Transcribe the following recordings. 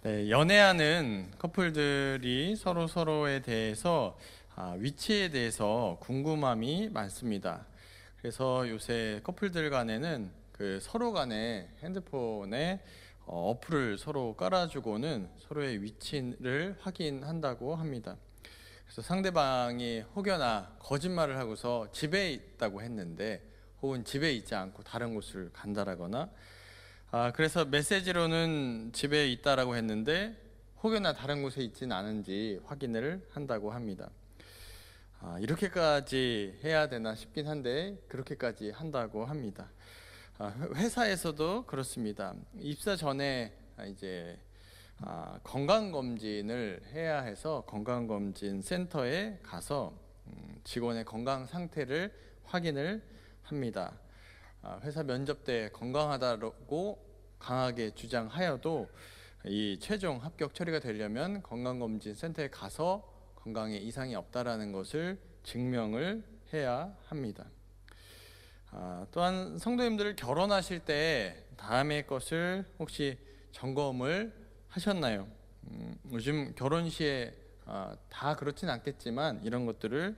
네, 연애하는 커플들이 서로에 대해서 위치에 대해서 궁금함이 많습니다. 그래서 요새 커플들 간에는 그 서로 간에 핸드폰에 어플을 서로 깔아주고는 서로의 위치를 확인한다고 합니다. 그래서 상대방이 혹여나 거짓말을 하고서 집에 있다고 했는데 혹은 집에 있지 않고 다른 곳을 간다라거나 그래서 메시지로는 집에 있다라고 했는데 혹여나 다른 곳에 있지는 않은지 확인을 한다고 합니다. 이렇게까지 해야 되나 싶긴 한데 그렇게까지 한다고 합니다. 회사에서도 그렇습니다. 입사 전에 이제 건강검진을 해야 해서 건강검진 센터에 가서 직원의 건강 상태를 확인을 합니다. 회사 면접 때 건강하다고 강하게 주장하여도 이 최종 합격 처리가 되려면 건강검진 센터에 가서 건강에 이상이 없다라는 것을 증명을 해야 합니다. 또한 성도님들 결혼하실 때 다음의 것을 혹시 점검을 하셨나요? 요즘 결혼 시에 다 그렇진 않겠지만 이런 것들을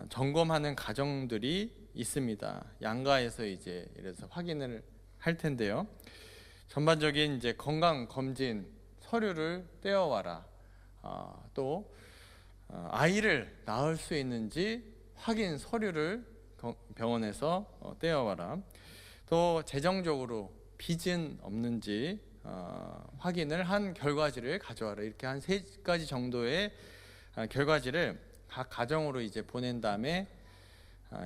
점검하는 가정들이 있습니다. 양가에서 이래서 확인을 할 텐데요. 전반적인 이제 건강 검진 서류를 떼어와라. 또 아이를 낳을 수 있는지 확인 서류를 병원에서 떼어와라. 또 재정적으로 빚은 없는지 확인을 한 결과지를 가져와라. 이렇게 한 3가지 정도의 결과지를 각 가정으로 이제 보낸 다음에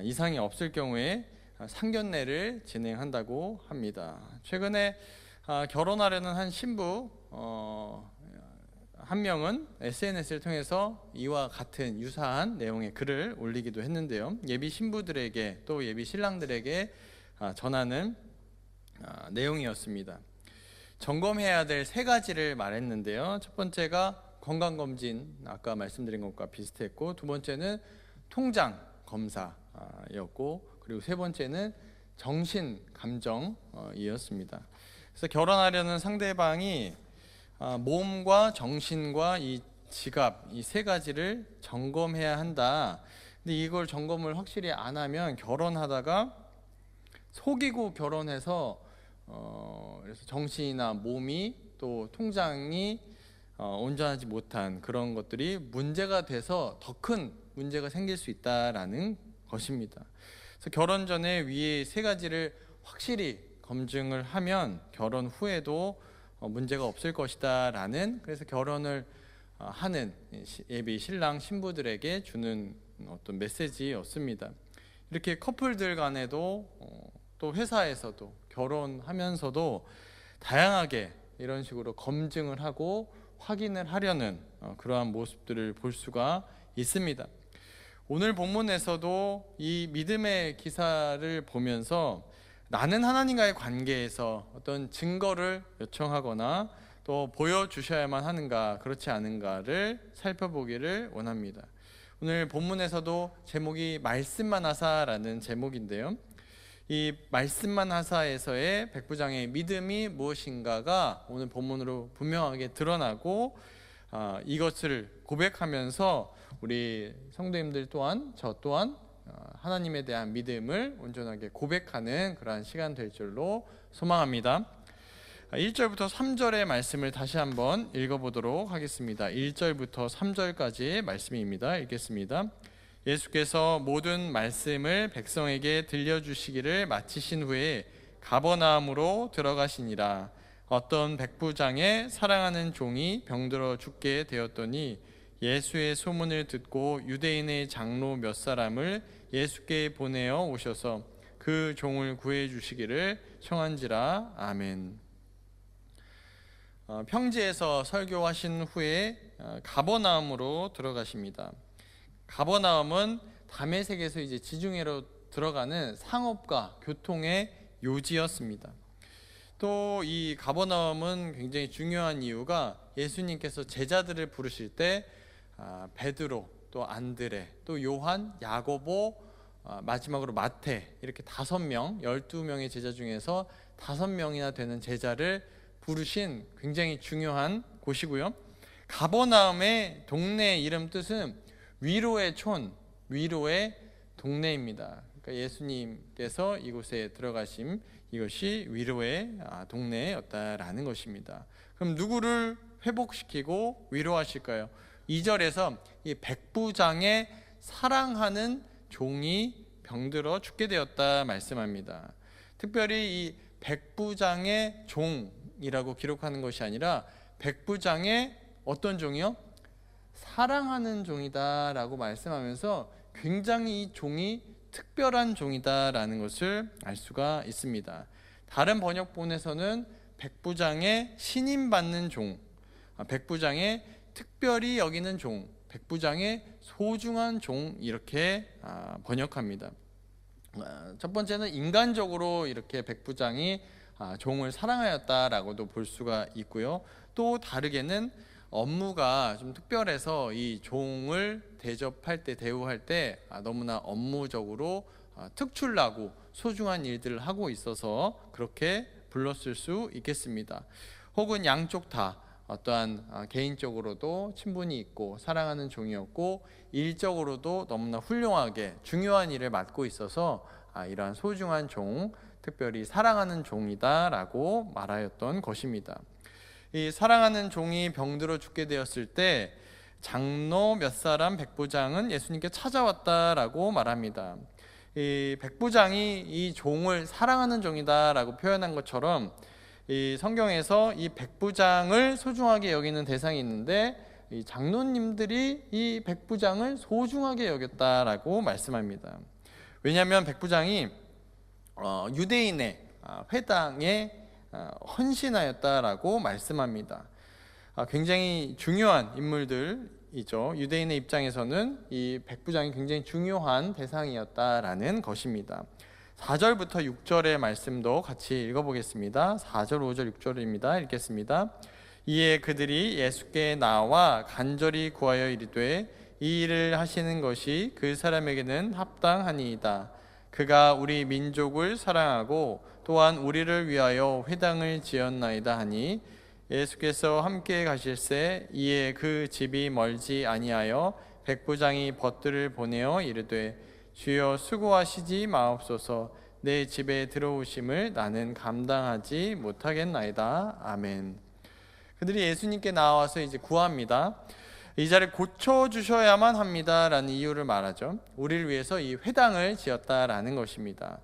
이상이 없을 경우에 상견례를 진행한다고 합니다. 최근에 결혼하려는 한 신부 한 명은 SNS를 통해서 이와 같은 유사한 내용의 글을 올리기도 했는데요. 예비 신부들에게 또 예비 신랑들에게 전하는 내용이었습니다. 점검해야 될 3가지를 말했는데요. 첫 번째가 건강검진, 아까 말씀드린 것과 비슷했고, 두 번째는 통장 검사였고, 그리고 세 번째는 정신 감정이었습니다. 그래서 결혼하려는 상대방이 몸과 정신과 이 지갑, 이 3가지를 점검해야 한다. 근데 이걸 점검을 확실히 안 하면 결혼하다가 속이고 결혼해서 그래서 정신이나 몸이 또 통장이 온전하지 못한 그런 것들이 문제가 돼서 더 큰 문제가 생길 수 있다라는 것입니다. 그래서 결혼 전에 위에 3가지를 확실히 검증을 하면 결혼 후에도 문제가 없을 것이다 라는, 그래서 결혼을 하는 예비 신랑 신부들에게 주는 어떤 메시지였습니다. 이렇게 커플들 간에도 또 회사에서도 결혼하면서도 다양하게 이런 식으로 검증을 하고 확인을 하려는 그러한 모습들을 볼 수가 있습니다. 오늘 본문에서도 이 믿음의 기사를 보면서 나는 하나님과의 관계에서 어떤 증거를 요청하거나 또 보여주셔야만 하는가 그렇지 않은가를 살펴보기를 원합니다. 오늘 본문에서도 제목이 말씀만 하사라는 제목인데요. 이 말씀만 하사에서의 백부장의 믿음이 무엇인가가 오늘 본문으로 분명하게 드러나고 이것을 고백하면서 우리 성도님들 또한 저 또한 하나님에 대한 믿음을 온전하게 고백하는 그러한 시간 될 줄로 소망합니다. 1절부터 3절의 말씀을 다시 한번 읽어보도록 하겠습니다. 1절부터 3절까지의 말씀입니다. 읽겠습니다. 예수께서 모든 말씀을 백성에게 들려주시기를 마치신 후에 가버나움으로 들어가시니라. 어떤 백부장의 사랑하는 종이 병들어 죽게 되었더니 예수의 소문을 듣고 유대인의 장로 몇 사람을 예수께 보내어 오셔서 그 종을 구해 주시기를 청한지라. 아멘. 평지에서 설교하신 후에 가버나움으로 들어가십니다. 가버나움은 다메섹에서 이제 지중해로 들어가는 상업과 교통의 요지였습니다. 또 이 가버나움은 굉장히 중요한 이유가 예수님께서 제자들을 부르실 때 베드로, 또 안드레, 또 요한, 야고보, 마지막으로 마태, 이렇게 5명, 12명의 제자 중에서 5명이나 되는 제자를 부르신 굉장히 중요한 곳이고요. 가버나움의 동네 이름 뜻은 위로의 촌, 위로의 동네입니다. 그러니까 예수님께서 이곳에 들어가심, 이것이 위로의 동네였다라는 것입니다. 그럼 누구를 회복시키고 위로하실까요? 2절에서 이 백부장의 사랑하는 종이 병들어 죽게 되었다 말씀합니다. 특별히 이 백부장의 종이라고 기록하는 것이 아니라 백부장의 어떤 종이요? 사랑하는 종이다라고 말씀하면서 굉장히 이 종이 특별한 종이다라는 것을 알 수가 있습니다. 다른 번역본에서는 백부장의 신임받는 종, 백부장의 특별히 여기는 종, 백부장의 소중한 종 이렇게 번역합니다. 첫 번째는 인간적으로 이렇게 백부장이 종을 사랑하였다라고도 볼 수가 있고요. 또 다르게는 업무가 좀 특별해서 이 종을 대접할 때, 대우할 때 너무나 업무적으로 특출나고 소중한 일들을 하고 있어서 그렇게 불렀을 수 있겠습니다. 혹은 양쪽 다 어떠한 개인적으로도 친분이 있고 사랑하는 종이었고 일적으로도 너무나 훌륭하게 중요한 일을 맡고 있어서 이러한 소중한 종, 특별히 사랑하는 종이다라고 말하였던 것입니다. 이 사랑하는 종이 병들어 죽게 되었을 때 장로 몇 사람 백부장은 예수님께 찾아왔다라고 말합니다. 이 백부장이 이 종을 사랑하는 종이다라고 표현한 것처럼 이 성경에서 이 백부장을 소중하게 여기는 대상이 있는데 이 장로님들이 이 백부장을 소중하게 여겼다라고 말씀합니다. 왜냐하면 백부장이 유대인의 회당에 헌신하였다라고 말씀합니다. 굉장히 중요한 인물들이죠. 유대인의 입장에서는 이 백부장이 굉장히 중요한 대상이었다라는 것입니다. 4절부터 6절의 말씀도 같이 읽어보겠습니다. 4절, 5절, 6절입니다. 읽겠습니다. 이에 그들이 예수께 나와 간절히 구하여 이르되 이 일을 하시는 것이 그 사람에게는 합당하니이다. 그가 우리 민족을 사랑하고 또한 우리를 위하여 회당을 지었나이다 하니 예수께서 함께 가실새 이에 그 집이 멀지 아니하여 백부장이 벗들을 보내어 이르되 주여 수고하시지 마옵소서. 내 집에 들어오심을 나는 감당하지 못하겠나이다. 아멘. 그들이 예수님께 나와서 이제 구합니다. 이 자를 고쳐주셔야만 합니다라는 이유를 말하죠. 우리를 위해서 이 회당을 지었다라는 것입니다.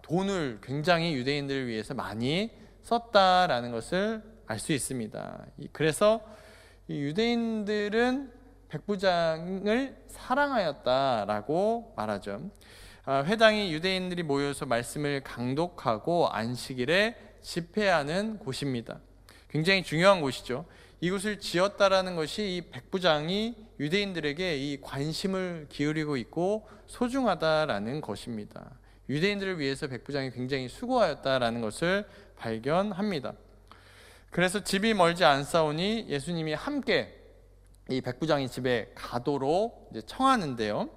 돈을 굉장히 유대인들을 위해서 많이 썼다라는 것을 알 수 있습니다. 그래서 이 유대인들은 백부장을 사랑하였다라고 말하죠. 회당이 유대인들이 모여서 말씀을 강독하고 안식일에 집회하는 곳입니다. 굉장히 중요한 곳이죠. 이곳을 지었다라는 것이 이 백부장이 유대인들에게 이 관심을 기울이고 있고 소중하다라는 것입니다. 유대인들을 위해서 백부장이 굉장히 수고하였다라는 것을 발견합니다. 그래서 집이 멀지 않사오니 예수님이 함께 이 백부장이 집에 가도록 이제 청하는데요.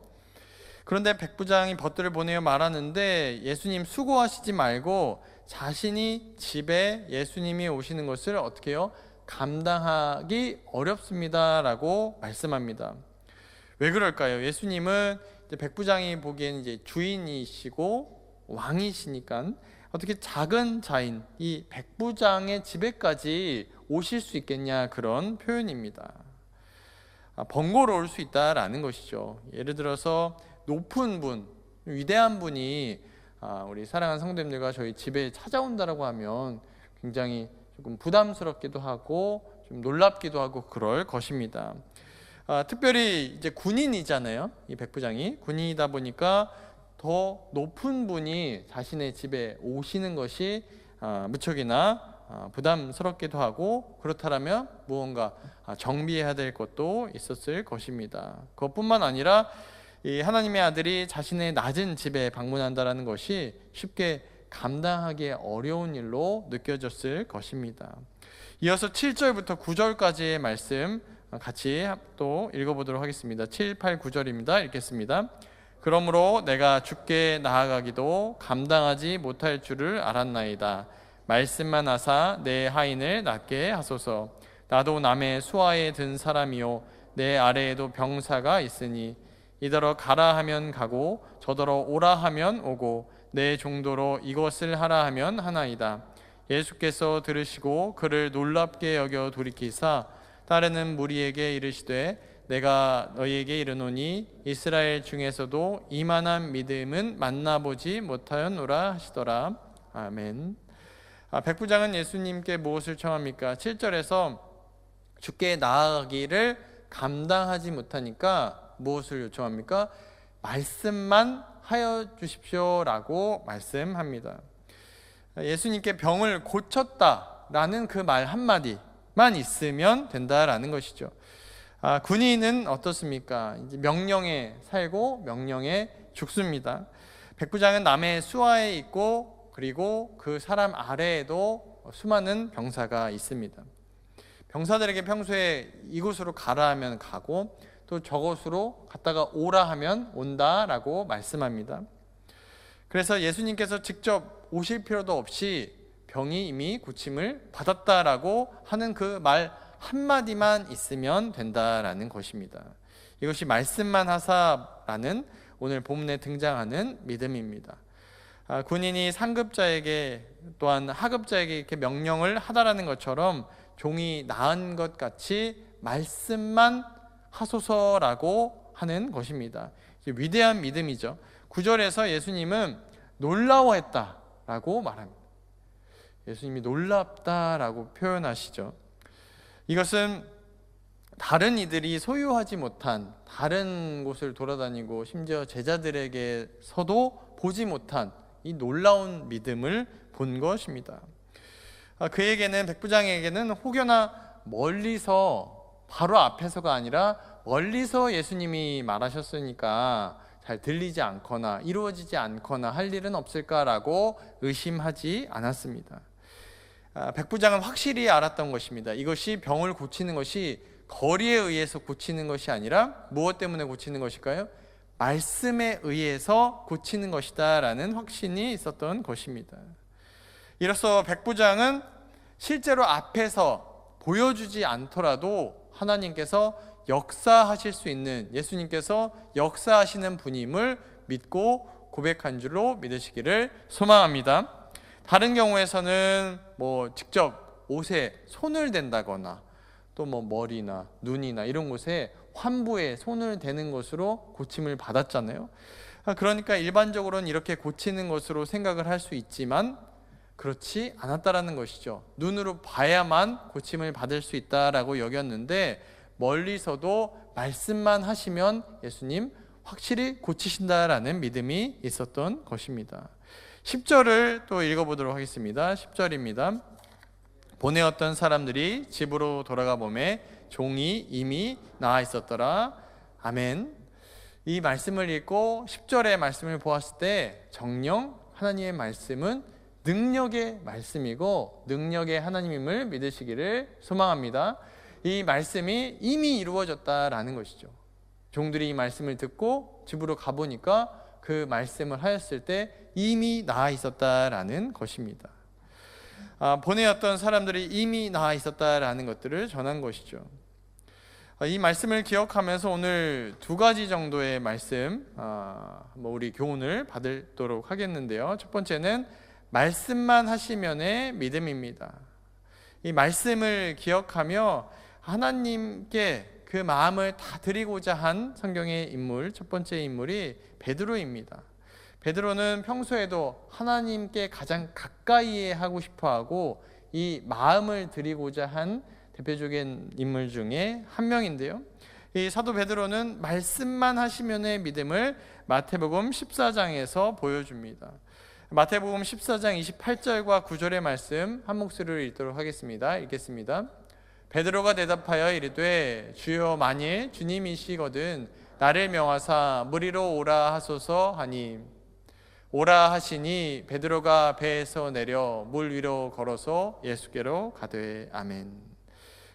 그런데 백부장이 벗들을 보내어 말하는데 예수님 수고하시지 말고 자신이 집에 예수님이 오시는 것을 어떻게 해요? 감당하기 어렵습니다라고 말씀합니다. 왜 그럴까요? 예수님은 이제 백부장이 보기에는 이제 주인이시고 왕이시니까 어떻게 작은 자인 이 백부장의 집에까지 오실 수 있겠냐 그런 표현입니다. 번거로울 수 있다라는 것이죠. 예를 들어서 높은 분, 위대한 분이 우리 사랑하는 성도님들과 저희 집에 찾아온다라고 하면 굉장히 조금 부담스럽기도 하고 좀 놀랍기도 하고 그럴 것입니다. 특별히 이제 군인이잖아요. 이 백부장이 군인이다 보니까 더 높은 분이 자신의 집에 오시는 것이 무척이나 부담스럽기도 하고 그렇다면 무언가 정비해야 될 것도 있었을 것입니다. 그것뿐만 아니라 이 하나님의 아들이 자신의 낮은 집에 방문한다는 것이 쉽게 감당하기 어려운 일로 느껴졌을 것입니다. 이어서 7절부터 9절까지의 말씀 같이 또 읽어보도록 하겠습니다. 7, 8, 9절입니다. 읽겠습니다. 그러므로 내가 주께 나아가기도 감당하지 못할 줄을 알았나이다. 말씀만 하사 내 하인을 낫게 하소서. 나도 남의 수하에 든 사람이요 내 아래에도 병사가 있으니 이더러 가라 하면 가고 저더러 오라 하면 오고 내 종도로 이것을 하라 하면 하나이다. 예수께서 들으시고 그를 놀랍게 여겨 돌이키사 따르는 무리에게 이르시되 내가 너희에게 이르노니 이스라엘 중에서도 이만한 믿음은 만나보지 못하였노라 하시더라. 아멘. 백부장은 예수님께 무엇을 청합니까? 7절에서 주께 나아가기를 감당하지 못하니까 무엇을 요청합니까? 말씀만 하여 주십시오라고 말씀합니다. 예수님께 병을 고쳤다라는 그 말 한마디만 있으면 된다라는 것이죠. 군인은 어떻습니까? 이제 명령에 살고 명령에 죽습니다. 백부장은 남의 수하에 있고 그리고 그 사람 아래에도 수많은 병사가 있습니다. 병사들에게 평소에 이곳으로 가라 하면 가고 또 저곳으로 갔다가 오라 하면 온다라고 말씀합니다. 그래서 예수님께서 직접 오실 필요도 없이 병이 이미 고침을 받았다라고 하는 그 말 한마디만 있으면 된다라는 것입니다. 이것이 말씀만 하사라는 오늘 본문에 등장하는 믿음입니다. 군인이 상급자에게 또한 하급자에게 이렇게 명령을 하다라는 것처럼 종이 나은 것 같이 말씀만 하소서라고 하는 것입니다. 위대한 믿음이죠. 9절에서 예수님은 놀라워했다라고 말합니다. 예수님이 놀랍다라고 표현하시죠. 이것은 다른 이들이 소유하지 못한 다른 곳을 돌아다니고 심지어 제자들에게서도 보지 못한 이 놀라운 믿음을 본 것입니다. 그에게는 백부장에게는 혹여나 멀리서 바로 앞에서가 아니라 멀리서 예수님이 말하셨으니까 잘 들리지 않거나 이루어지지 않거나 할 일은 없을까라고 의심하지 않았습니다. 백부장은 확실히 알았던 것입니다. 이것이 병을 고치는 것이 거리에 의해서 고치는 것이 아니라 무엇 때문에 고치는 것일까요? 말씀에 의해서 고치는 것이다 라는 확신이 있었던 것입니다. 이로써 백부장은 실제로 앞에서 보여주지 않더라도 하나님께서 역사하실 수 있는, 예수님께서 역사하시는 분임을 믿고 고백한 줄로 믿으시기를 소망합니다. 다른 경우에서는 직접 옷에 손을 댄다거나 또 머리나 눈이나 이런 곳에 환부에 손을 대는 것으로 고침을 받았잖아요. 그러니까 일반적으로는 이렇게 고치는 것으로 생각을 할 수 있지만 그렇지 않았다라는 것이죠. 눈으로 봐야만 고침을 받을 수 있다라고 여겼는데 멀리서도 말씀만 하시면 예수님 확실히 고치신다라는 믿음이 있었던 것입니다. 10절을 또 읽어보도록 하겠습니다. 10절입니다. 보내었던 사람들이 집으로 돌아가 보매 종이 이미 나아 있었더라. 아멘. 이 말씀을 읽고 10절의 말씀을 보았을 때 정녕 하나님의 말씀은 능력의 말씀이고 능력의 하나님임을 믿으시기를 소망합니다. 이 말씀이 이미 이루어졌다라는 것이죠. 종들이 이 말씀을 듣고 집으로 가보니까 그 말씀을 하였을 때 이미 나아 있었다라는 것입니다. 보내었던 사람들이 이미 나아 있었다라는 것들을 전한 것이죠. 이 말씀을 기억하면서 오늘 두 가지 정도의 말씀, 우리 교훈을 받도록 하겠는데요. 첫 번째는 말씀만 하시면의 믿음입니다. 이 말씀을 기억하며 하나님께 그 마음을 다 드리고자 한 성경의 인물, 첫 번째 인물이 베드로입니다. 베드로는 평소에도 하나님께 가장 가까이에 하고 싶어하고 이 마음을 드리고자 한 대표적인 인물 중에 한 명인데요. 이 사도 베드로는 말씀만 하시면의 믿음을 마태복음 14장에서 보여줍니다. 마태복음 14장 28절과 9절의 말씀 한 목소리로 읽도록 하겠습니다. 읽겠습니다. 베드로가 대답하여 이르되 주여 만일 주님이시거든 나를 명하사 무리로 오라 하소서 하니 오라 하시니 베드로가 배에서 내려 물 위로 걸어서 예수께로 가되 아멘.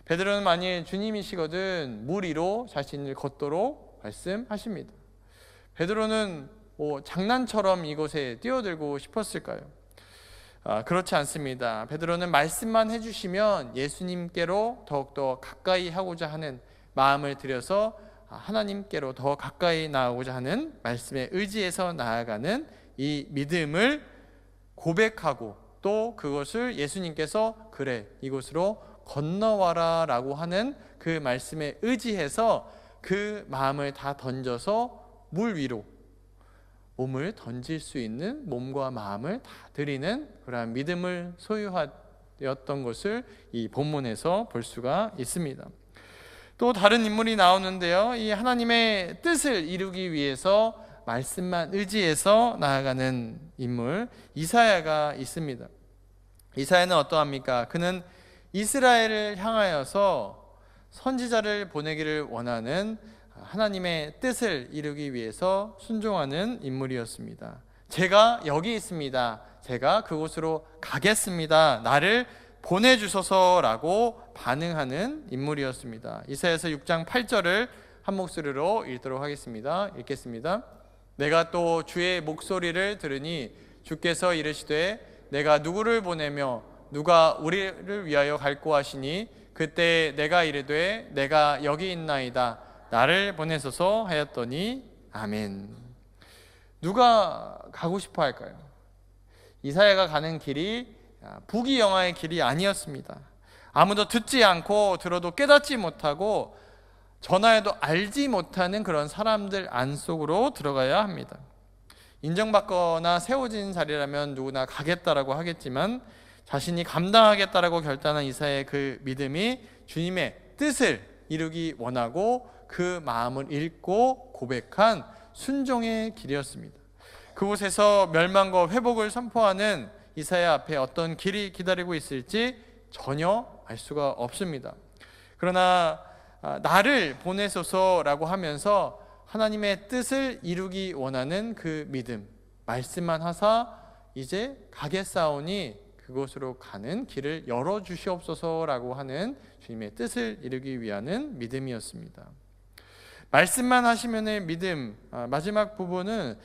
베드로는 만일 주님이시거든 물 위로 자신을 걷도록 말씀하십니다. 베드로는 장난처럼 이곳에 뛰어들고 싶었을까요? 그렇지 않습니다. 베드로는 말씀만 해주시면 예수님께로 더욱더 가까이 하고자 하는 마음을 들여서 하나님께로 더 가까이 나아가고자 하는 말씀에 의지해서 나아가는 이 믿음을 고백하고 또 그것을 예수님께서 그래 이곳으로 건너와라 라고 하는 그 말씀에 의지해서 그 마음을 다 던져서 물 위로 몸을 던질 수 있는 몸과 마음을 다 드리는 그러한 믿음을 소유하였던 것을 이 본문에서 볼 수가 있습니다. 또 다른 인물이 나오는데요, 이 하나님의 뜻을 이루기 위해서 말씀만 의지해서 나아가는 인물 이사야가 있습니다. 이사야는 어떠합니까? 그는 이스라엘을 향하여서 선지자를 보내기를 원하는 하나님의 뜻을 이루기 위해서 순종하는 인물이었습니다. 제가 여기 있습니다. 제가 그곳으로 가겠습니다. 나를 보내주소서라고 반응하는 인물이었습니다. 이사야서 6장 8절을 한 목소리로 읽도록 하겠습니다. 읽겠습니다. 내가 또 주의 목소리를 들으니 주께서 이르시되 내가 누구를 보내며 누가 우리를 위하여 갈고 하시니 그때 내가 이르되 내가 여기 있나이다 나를 보내소서 하였더니 아멘. 누가 가고 싶어 할까요? 이사야가 가는 길이 부귀영화의 길이 아니었습니다. 아무도 듣지 않고 들어도 깨닫지 못하고 전화해도 알지 못하는 그런 사람들 안속으로 들어가야 합니다. 인정받거나 세워진 자리라면 누구나 가겠다라고 하겠지만 자신이 감당하겠다라고 결단한 이사야의 그 믿음이 주님의 뜻을 이루기 원하고 그 마음을 읽고 고백한 순종의 길이었습니다. 그곳에서 멸망과 회복을 선포하는 이사야 앞에 어떤 길이 기다리고 있을지 전혀 알 수가 없습니다. 그러나 나를 보내소서라고 하면서 하나님의 뜻을 이루기 원하는 그 믿음, 말씀만 하사 이제 가겠사오니 그곳으로 가는 길을 열어주시옵소서라고 하는 주님의 뜻을 이루기 위한 믿음이었습니다. 말씀만 하시면의 믿음, 마지막 부분은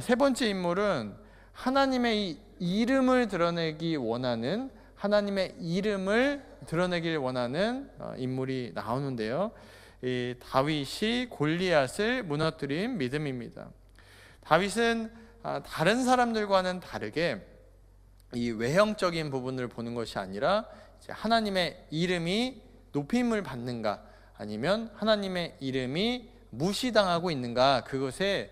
세 번째 인물은 하나님의 이름을 드러내기 원하는 하나님의 이름을 드러내길 원하는 인물이 나오는데요. 이 다윗이 골리앗을 무너뜨린 믿음입니다. 다윗은 다른 사람들과는 다르게 이 외형적인 부분을 보는 것이 아니라 하나님의 이름이 높임을 받는가 아니면 하나님의 이름이 무시당하고 있는가 그것에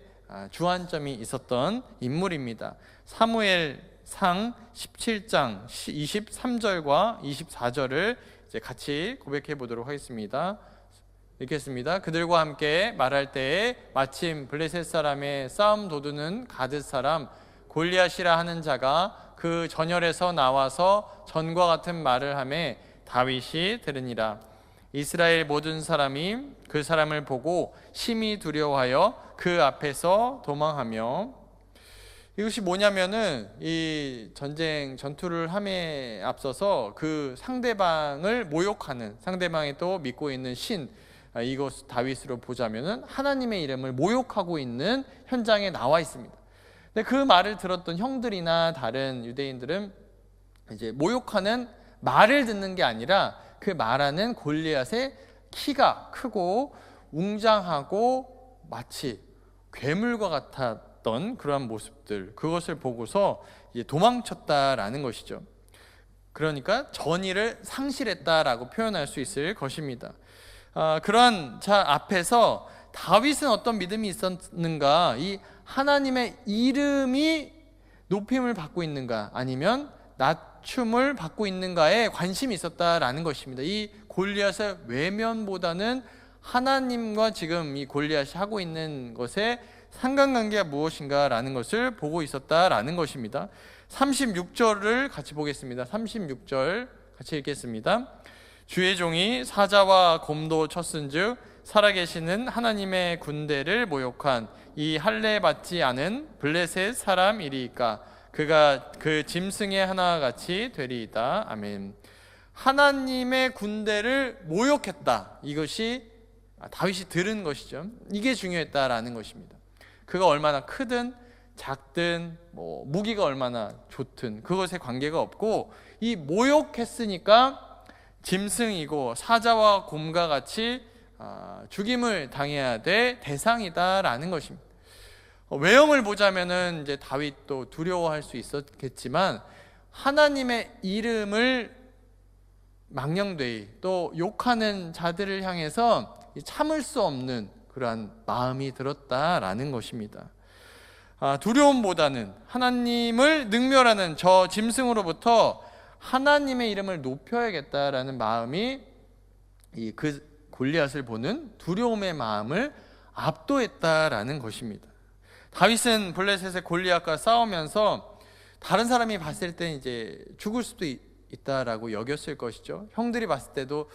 주안점이 있었던 인물입니다. 사무엘상 17장 23절과 24절을 이제 같이 고백해 보도록 하겠습니다. 읽겠습니다. 그들과 함께 말할 때에 마침 블레셋 사람의 싸움 도두는 가드 사람 골리앗이라 하는 자가 그 전열에서 나와서 전과 같은 말을 하매 다윗이 들으니라. 이스라엘 모든 사람이 그 사람을 보고 심히 두려워하여 그 앞에서 도망하며, 이것이 뭐냐면은 이 전투를 함에 앞서서 그 상대방을 모욕하는, 상대방이 또 믿고 있는 신, 이것 다윗으로 보자면은 하나님의 이름을 모욕하고 있는 현장에 나와 있습니다. 근데 그 말을 들었던 형들이나 다른 유대인들은 이제 모욕하는 말을 듣는 게 아니라 그 말하는 골리앗의 키가 크고 웅장하고 마치 괴물과 같았던 그러한 모습들, 그것을 보고서 이제 도망쳤다라는 것이죠. 그러니까 전의를 상실했다라고 표현할 수 있을 것입니다. 그러한 자 앞에서 다윗은 어떤 믿음이 있었는가? 이 하나님의 이름이 높임을 받고 있는가 아니면 낮춤을 받고 있는가에 관심이 있었다라는 것입니다. 이 골리앗의 외면보다는 하나님과 지금 이 골리앗이 하고 있는 것에 상관관계가 무엇인가라는 것을 보고 있었다라는 것입니다. 36절을 같이 보겠습니다. 36절 같이 읽겠습니다. 주의 종이 사자와 곰도 쳤은즉 살아계시는 하나님의 군대를 모욕한 이 할례 받지 않은 블레셋 사람이리이까 그가 그 짐승의 하나같이 되리이다. 아멘. 하나님의 군대를 모욕했다. 이것이 다윗이 들은 것이죠. 이게 중요했다라는 것입니다. 그가 얼마나 크든 작든 뭐 무기가 얼마나 좋든 그것에 관계가 없고, 이 모욕했으니까 짐승이고 사자와 곰과 같이 죽임을 당해야 될 대상이다라는 것입니다. 외형을 보자면은 이제 다윗도 두려워할 수 있었겠지만 하나님의 이름을 망령되이 또 욕하는 자들을 향해서 참을 수 없는 그러한 마음이 들었다라는 것입니다. 두려움보다는 하나님을 능멸하는 저 짐승으로부터 하나님의 이름을 높여야겠다라는 마음이 그 골리앗을 보는 두려움의 마음을 압도했다라는 것입니다. 다윗은 블레셋의 골리앗과 싸우면서 다른 사람이 봤을 때 이제 죽을 수도 있다라고 여겼을 것이죠. 형들이 봤을 때도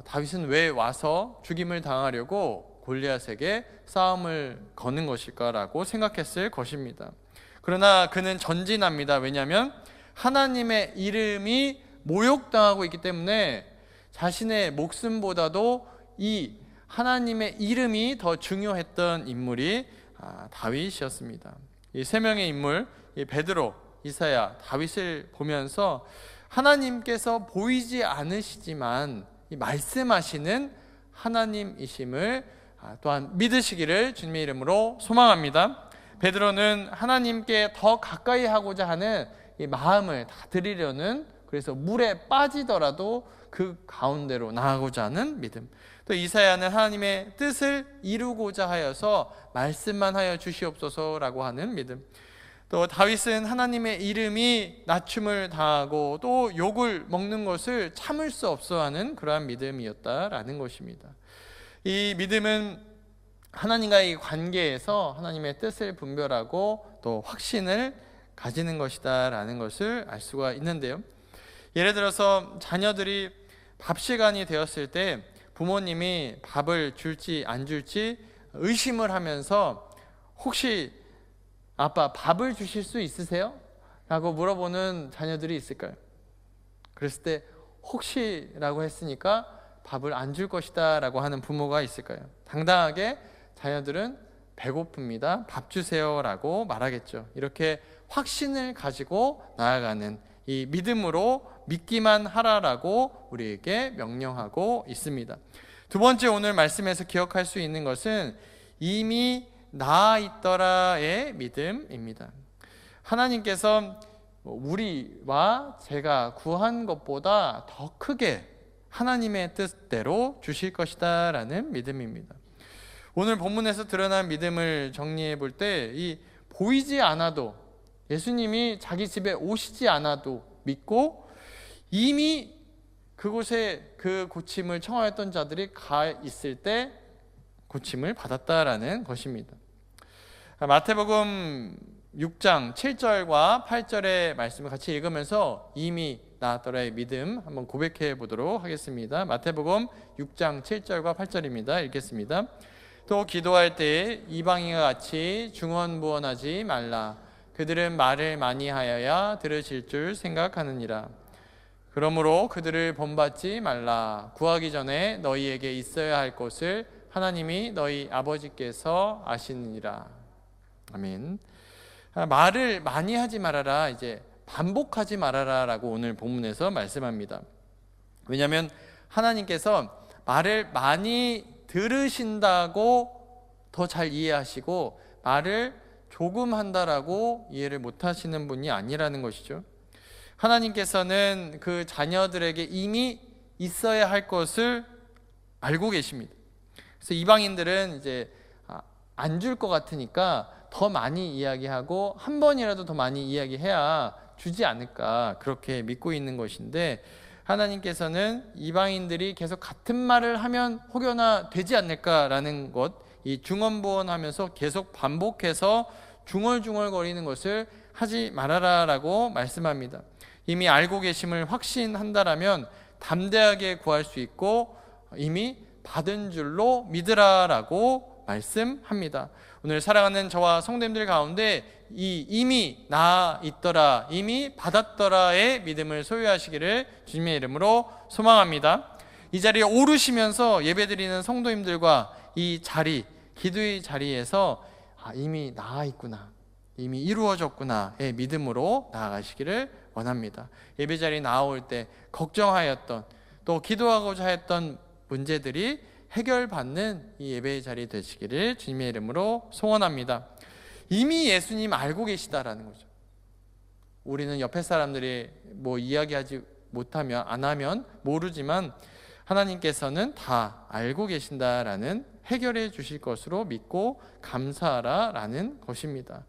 다윗은 왜 와서 죽임을 당하려고 골리앗에게 싸움을 거는 것일까라고 생각했을 것입니다. 그러나 그는 전진합니다. 왜냐하면 하나님의 이름이 모욕당하고 있기 때문에 자신의 목숨보다도 이 하나님의 이름이 더 중요했던 인물이 다윗이었습니다. 이 세 명의 인물, 베드로, 이사야, 다윗을 보면서 하나님께서 보이지 않으시지만 말씀하시는 하나님이심을 또한 믿으시기를 주님의 이름으로 소망합니다. 베드로는 하나님께 더 가까이 하고자 하는 이 마음을 다 드리려는, 그래서 물에 빠지더라도 그 가운데로 나아가고자 하는 믿음. 또 이사야는 하나님의 뜻을 이루고자 하여서 말씀만 하여 주시옵소서라고 하는 믿음. 또 다윗은 하나님의 이름이 낮춤을 당하고 또 욕을 먹는 것을 참을 수 없어 하는 그러한 믿음이었다라는 것입니다. 이 믿음은 하나님과의 관계에서 하나님의 뜻을 분별하고 또 확신을 가지는 것이다라는 것을 알 수가 있는데요. 예를 들어서 자녀들이 밥 시간이 되었을 때 부모님이 밥을 줄지 안 줄지 의심을 하면서 혹시 아빠 밥을 주실 수 있으세요? 라고 물어보는 자녀들이 있을까요? 그랬을 때 혹시라고 했으니까 밥을 안 줄 것이다 라고 하는 부모가 있을까요? 당당하게 자녀들은 배고픕니다, 밥 주세요 라고 말하겠죠. 이렇게 확신을 가지고 나아가는 이 믿음으로 믿기만 하라라고 우리에게 명령하고 있습니다. 두 번째, 오늘 말씀에서 기억할 수 있는 것은 이미 나아 있더라의 믿음입니다. 하나님께서 우리와 제가 구한 것보다 더 크게 하나님의 뜻대로 주실 것이다 라는 믿음입니다. 오늘 본문에서 드러난 믿음을 정리해 볼 때 이 보이지 않아도, 예수님이 자기 집에 오시지 않아도 믿고 이미 그곳에 그 고침을 청하였던 자들이 가 있을 때 고침을 받았다라는 것입니다. 마태복음 6장 7절과 8절의 말씀을 같이 읽으면서 이미 나았더라의 믿음 한번 고백해 보도록 하겠습니다. 마태복음 6장 7절과 8절입니다. 읽겠습니다. 또 기도할 때 이방인과 같이 중언부언하지 말라. 그들은 말을 많이 하여야 들으실 줄 생각하느니라. 그러므로 그들을 본받지 말라. 구하기 전에 너희에게 있어야 할 것을 하나님이 너희 아버지께서 아시느니라. 아멘. 말을 많이 하지 말아라, 이제 반복하지 말아라라고 오늘 본문에서 말씀합니다. 왜냐하면 하나님께서 말을 많이 들으신다고 더 잘 이해하시고 말을 조금 한다라고 이해를 못하시는 분이 아니라는 것이죠. 하나님께서는 그 자녀들에게 이미 있어야 할 것을 알고 계십니다. 그래서 이방인들은 이제 안 줄 것 같으니까 더 많이 이야기하고 한 번이라도 더 많이 이야기해야 주지 않을까, 그렇게 믿고 있는 것인데, 하나님께서는 이방인들이 계속 같은 말을 하면 혹여나 되지 않을까라는 것, 이 중언부언하면서 계속 반복해서 중얼중얼거리는 것을 하지 말아라라고 말씀합니다. 이미 알고 계심을 확신한다라면 담대하게 구할 수 있고 이미 받은 줄로 믿으라라고 말씀합니다. 오늘 사랑하는 저와 성도님들 가운데 이 이미 나 있더라, 이미 받았더라의 믿음을 소유하시기를 주님의 이름으로 소망합니다. 이 자리에 오르시면서 예배드리는 성도님들과 이 자리, 기도의 자리에서 이미 나아 있구나, 이미 이루어졌구나의 믿음으로 나아가시기를 원합니다. 예배 자리에 나올 때 걱정하였던, 또 기도하고자 했던 문제들이 해결받는 이 예배 자리 되시기를 주님의 이름으로 소원합니다. 이미 예수님 알고 계시다라는 거죠. 우리는 옆에 사람들이 뭐 이야기하지 못하면, 안 하면 모르지만 하나님께서는 다 알고 계신다라는, 해결해 주실 것으로 믿고 감사하라라는 것입니다.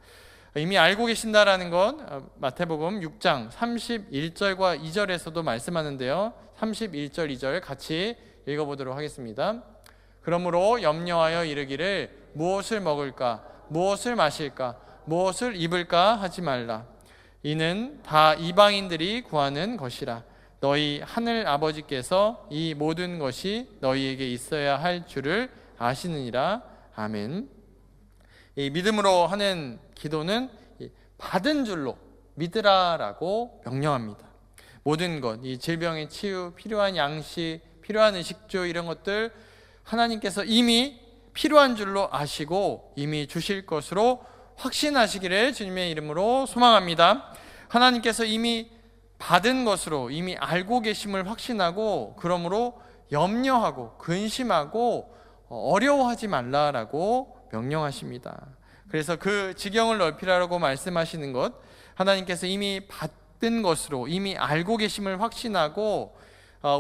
이미 알고 계신다라는 건 마태복음 6장 31절과 2절에서도 말씀하는데요. 31절 2절 같이 읽어보도록 하겠습니다. 그러므로 염려하여 이르기를 무엇을 먹을까, 무엇을 마실까, 무엇을 입을까 하지 말라. 이는 다 이방인들이 구하는 것이라. 너희 하늘 아버지께서 이 모든 것이 너희에게 있어야 할 줄을 아시느니라. 아멘. 이 믿음으로 하는 기도는 받은 줄로 믿으라라고 명령합니다. 모든 것, 이 질병의 치유, 필요한 양식, 필요한 의식주, 이런 것들 하나님께서 이미 필요한 줄로 아시고 이미 주실 것으로 확신하시기를 주님의 이름으로 소망합니다. 하나님께서 이미 받은 것으로 이미 알고 계심을 확신하고, 그러므로 염려하고 근심하고 어려워하지 말라라고 명령하십니다. 그래서 그 지경을 넓히라고 말씀하시는 것, 하나님께서 이미 받은 것으로 이미 알고 계심을 확신하고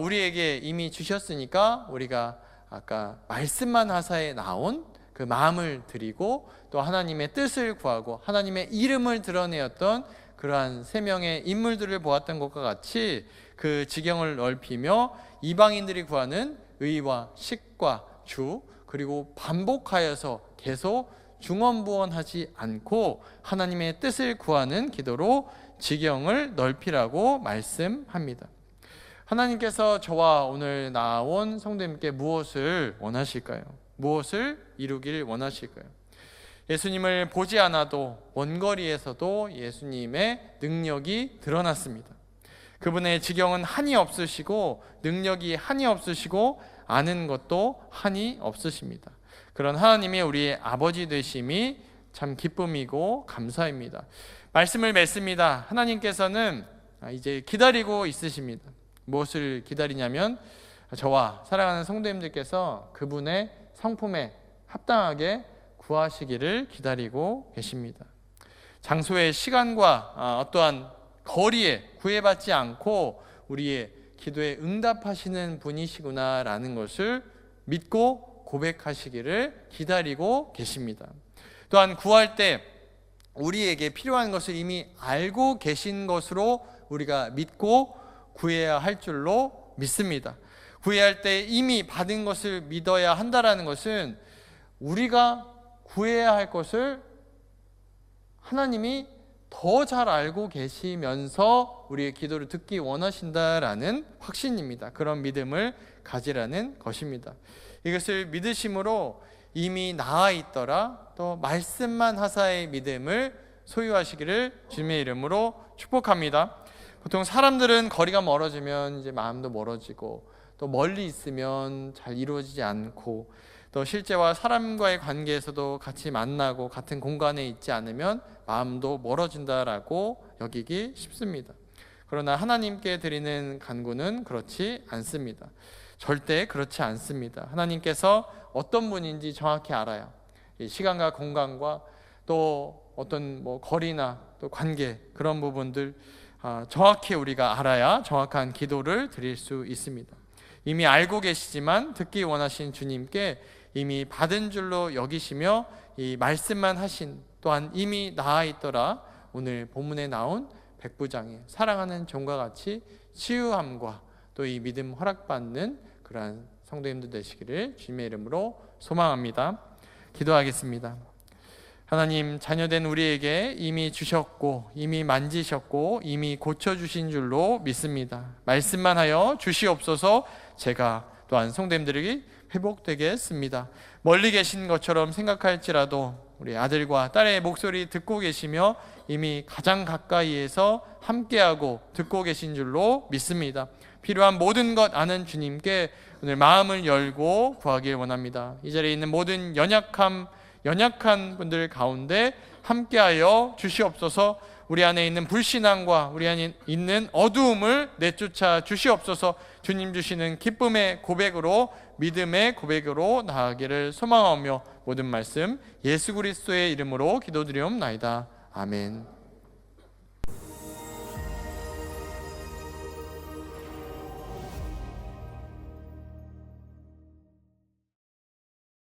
우리에게 이미 주셨으니까 우리가 아까 말씀만 하사에 나온 그 마음을 드리고, 또 하나님의 뜻을 구하고 하나님의 이름을 드러내었던 그러한 세 명의 인물들을 보았던 것과 같이 그 지경을 넓히며 이방인들이 구하는 의와 식과 주, 그리고 반복하여서 계속 중언부언하지 않고 하나님의 뜻을 구하는 기도로 지경을 넓히라고 말씀합니다. 하나님께서 저와 오늘 나온 성도님께 무엇을 원하실까요? 무엇을 이루길 원하실까요? 예수님을 보지 않아도 원거리에서도 예수님의 능력이 드러났습니다. 그분의 지경은 한이 없으시고 능력이 한이 없으시고 아는 것도 한이 없으십니다. 그런 하나님이 우리의 아버지 되심이 참 기쁨이고 감사입니다. 말씀을 맺습니다. 하나님께서는 이제 기다리고 있으십니다. 무엇을 기다리냐면 저와 사랑하는 성도님들께서 그분의 성품에 합당하게 구하시기를 기다리고 계십니다. 장소의 시간과 어떠한 거리에 구애받지 않고 우리의 기도에 응답하시는 분이시구나라는 것을 믿고 고백하시기를 기다리고 계십니다. 또한 구할 때 우리에게 필요한 것을 이미 알고 계신 것으로 우리가 믿고 구해야 할 줄로 믿습니다. 구해야 할 때 이미 받은 것을 믿어야 한다라는 것은 우리가 구해야 할 것을 하나님이 더 잘 알고 계시면서 우리의 기도를 듣기 원하신다라는 확신입니다. 그런 믿음을 가지라는 것입니다. 이것을 믿으심으로 이미 나아 있더라, 또 말씀만 하사의 믿음을 소유하시기를 주님의 이름으로 축복합니다. 보통 사람들은 거리가 멀어지면 이제 마음도 멀어지고, 또 멀리 있으면 잘 이루어지지 않고, 또 실제와 사람과의 관계에서도 같이 만나고 같은 공간에 있지 않으면 마음도 멀어진다라고 여기기 쉽습니다. 그러나 하나님께 드리는 간구는 그렇지 않습니다. 절대 그렇지 않습니다. 하나님께서 어떤 분인지 정확히 알아요. 시간과 공간과 또 어떤 거리나 또 관계, 그런 부분들 정확히 우리가 알아야 정확한 기도를 드릴 수 있습니다. 이미 알고 계시지만 듣기 원하신 주님께 이미 받은 줄로 여기시며 이 말씀만 하신, 또한 이미 나아 있더라, 오늘 본문에 나온 백부장의 사랑하는 종과 같이 치유함과 또 이 믿음 허락받는 그러한 성도님들 되시기를 주님의 이름으로 소망합니다. 기도하겠습니다. 하나님, 자녀된 우리에게 이미 주셨고 이미 만지셨고 이미 고쳐주신 줄로 믿습니다. 말씀만 하여 주시옵소서. 제가 또한 성도님들에게 회복되게 했습니다. 멀리 계신 것처럼 생각할지라도 우리 아들과 딸의 목소리 듣고 계시며 이미 가장 가까이에서 함께하고 듣고 계신 줄로 믿습니다. 필요한 모든 것 아는 주님께 오늘 마음을 열고 구하길 원합니다. 이 자리에 있는 모든 연약한 분들 가운데 함께하여 주시옵소서. 우리 안에 있는 불신앙과 우리 안에 있는 어두움을 내쫓아 주시옵소서. 주님 주시는 기쁨의 고백으로, 믿음의 고백으로 나아가기를 소망하며 모든 말씀 예수 그리스도의 이름으로 기도드리옵나이다. 아멘.